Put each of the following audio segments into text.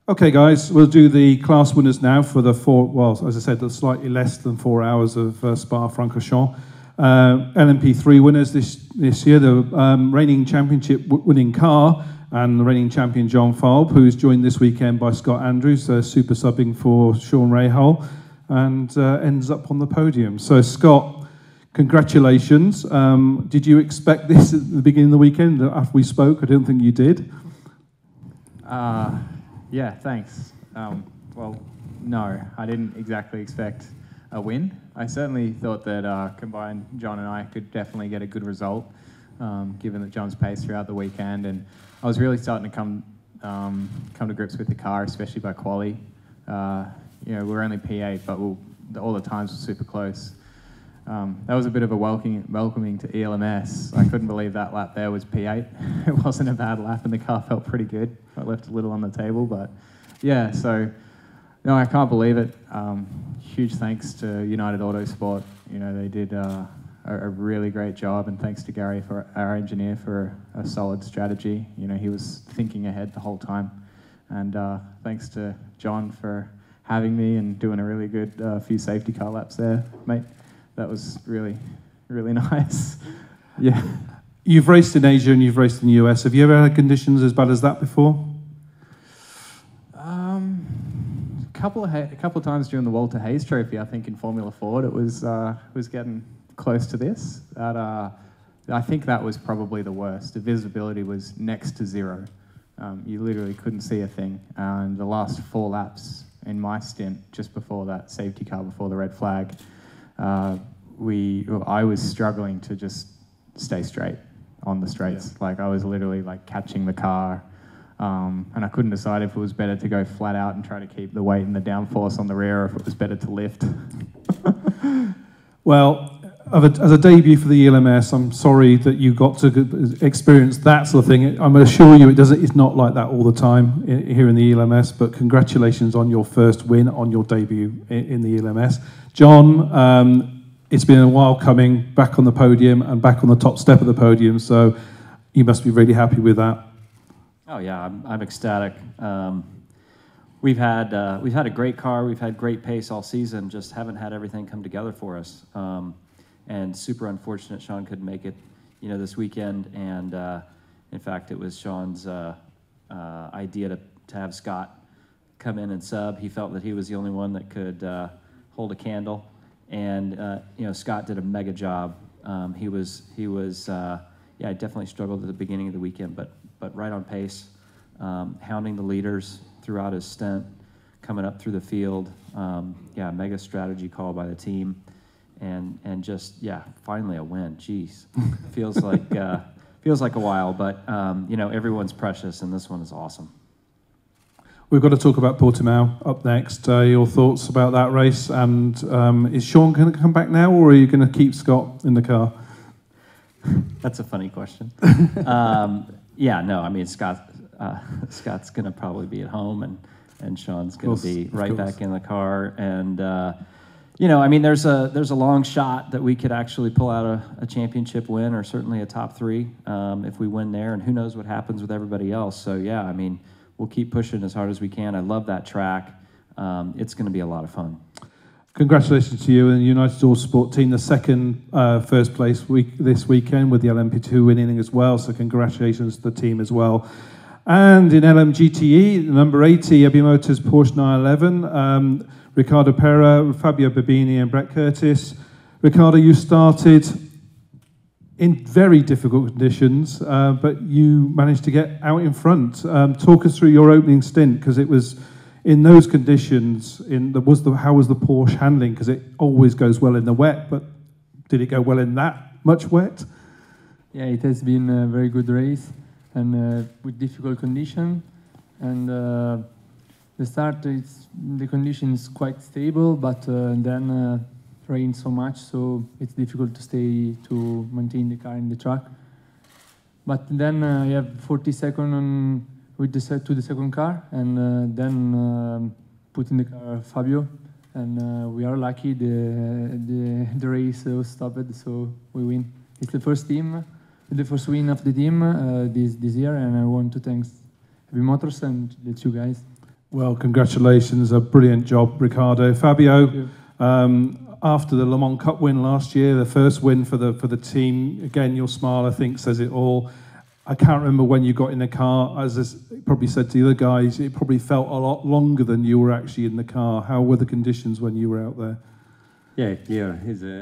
Okay, guys, we'll do the class winners now for the as I said, the slightly less than 4 hours of Spa-Francorchamps. LMP3 winners this year, the reigning championship winning car and the reigning champion John Falb, who's joined this weekend by Scott Andrews, super subbing for Sean Rahal, and ends up on the podium. So, Scott, congratulations. Did you expect this at the beginning of the weekend after we spoke? I don't think you did. Yeah, thanks. Well, no, I didn't exactly expect a win. I certainly thought that combined John and I could definitely get a good result, given that John's pace throughout the weekend, and I was really starting to come to grips with the car, especially by quali. We're only P8, but all the times were super close. That was a bit of a welcoming to ELMS. I couldn't believe that lap there was P8. It wasn't a bad lap, and the car felt pretty good. I left a little on the table, but yeah, so no, I can't believe it. Huge thanks to United Autosport. They did a really great job, and thanks to Gary, for our engineer, for a solid strategy. He was thinking ahead the whole time, and thanks to John for having me and doing a really good few safety car laps there, mate. That was really, really nice. Yeah. You've raced in Asia and you've raced in the US. Have you ever had conditions as bad as that before? A couple of times during the Walter Hayes Trophy, I think in Formula Ford, it was getting close to this. I think that was probably the worst. The visibility was next to zero. You literally couldn't see a thing. And the last 4 laps in my stint, just before that safety car, before the red flag, I was struggling to just stay straight on the straights. Yeah. Like, I was literally like catching the car, and I couldn't decide if it was better to go flat out and try to keep the weight and the downforce on the rear, or if it was better to lift. Well, as a debut for the ELMS, I'm sorry that you got to experience that sort of thing. I'm going to assure you it's not like that all the time here in the ELMS, but congratulations on your first win on your debut in the ELMS. John, it's been a while coming, back on the podium and back on the top step of the podium, so you must be really happy with that. Oh yeah, I'm ecstatic. We've had a great car, we've had great pace all season, just haven't had everything come together for us. And super unfortunate Sean couldn't make it, this weekend. And in fact, it was Sean's idea to have Scott come in and sub. He felt that he was the only one that could hold a candle. And Scott did a mega job. He was definitely struggled at the beginning of the weekend, but right on pace, hounding the leaders throughout his stint, coming up through the field. Mega strategy call by the team. And just, finally a win. Jeez, feels like a while, but everyone's precious, and this one is awesome. We've got to talk about Portimao up next. Your thoughts about that race, and is Sean going to come back now, or are you going to keep Scott in the car? That's a funny question. Scott's going to probably be at home, and Sean's going to be right back in the car, and. There's a long shot that we could actually pull out a championship win, or certainly a top 3 if we win there, and who knows what happens with everybody else. So we'll keep pushing as hard as we can. I love that track. It's going to be a lot of fun. Congratulations to you and the United Autosport team, the second first place this weekend, with the LMP2 winning as well. So congratulations to the team as well. And in LMGTE, number 80, Abbey Motors Porsche 911. Ricardo Pera, Fabio Babini and Brett Curtis. Ricardo, you started in very difficult conditions, but you managed to get out in front. Talk us through your opening stint, because it was in those conditions. How was the Porsche handling? Because it always goes well in the wet, but did it go well in that much wet? Yeah, it has been a very good race, and with difficult condition, and the start, the condition is quite stable, but then rain so much, so it's difficult to maintain the car in the track. But then I have 40 seconds to the second car, and then put in the car Fabio, and we are lucky. The race was stopped, so we win. It's the first win of the team this year, and I want to thank Abbey Motors and the 2 guys. Well, congratulations, a brilliant job, Ricardo. Fabio, after the Le Mans Cup win last year, the first win for the team, again, your smile, I think, says it all. I can't remember when you got in the car. As I probably said to the other guys, it probably felt a lot longer than you were actually in the car. How were the conditions when you were out there? Yeah, clear.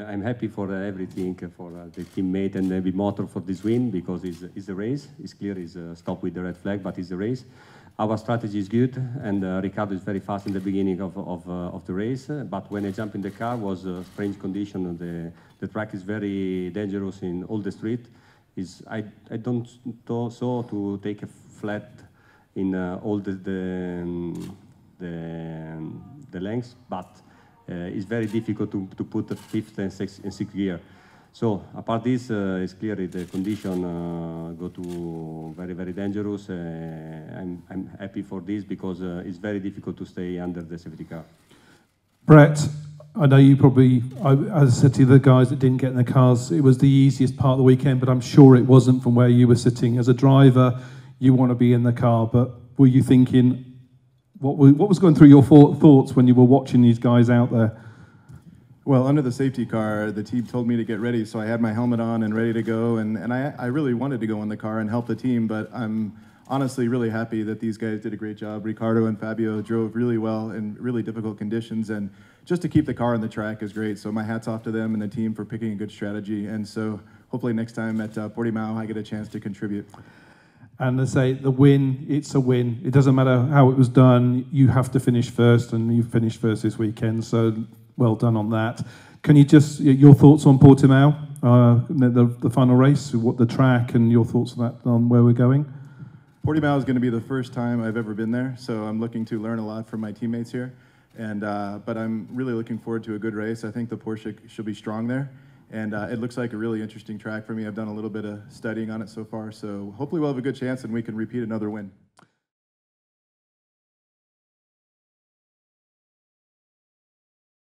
I'm happy for everything, for the teammate and the motor for this win, because it's a race. It's clear it's a stop with the red flag, but it's a race. Our strategy is good, and Ricardo is very fast in the beginning of the race. But when I jump in the car, was a strange condition. The track is very dangerous in all the street. I don't so to take a flat in all the lengths, but it's very difficult to put the fifth and sixth gear. So apart this, it's clear the condition go to very dangerous. I'm happy for this, because it's very difficult to stay under the safety car. Brett, I know you probably, as I said to the guys that didn't get in the cars, it was the easiest part of the weekend, but I'm sure it wasn't from where you were sitting. As a driver, you want to be in the car, but were you thinking, what was going through your thoughts when you were watching these guys out there? Well, under the safety car, the team told me to get ready, so I had my helmet on and ready to go, and I really wanted to go in the car and help the team, but I'm honestly really happy that these guys did a great job. Ricardo and Fabio drove really well in really difficult conditions, and just to keep the car on the track is great, so my hat's off to them and the team for picking a good strategy, and so hopefully next time at Portimao I get a chance to contribute. And they say the win, it's a win. It doesn't matter how it was done, you have to finish first, and you finished first this weekend, so well done on that. Can you just, your thoughts on Portimao, the final race, what the track, and your thoughts on that, on where we're going? Portimao is going to be the first time I've ever been there, so I'm looking to learn a lot from my teammates here. And but I'm really looking forward to a good race. I think the Porsche should be strong there. And it looks like a really interesting track for me. I've done a little bit of studying on it so far, so hopefully we'll have a good chance and we can repeat another win.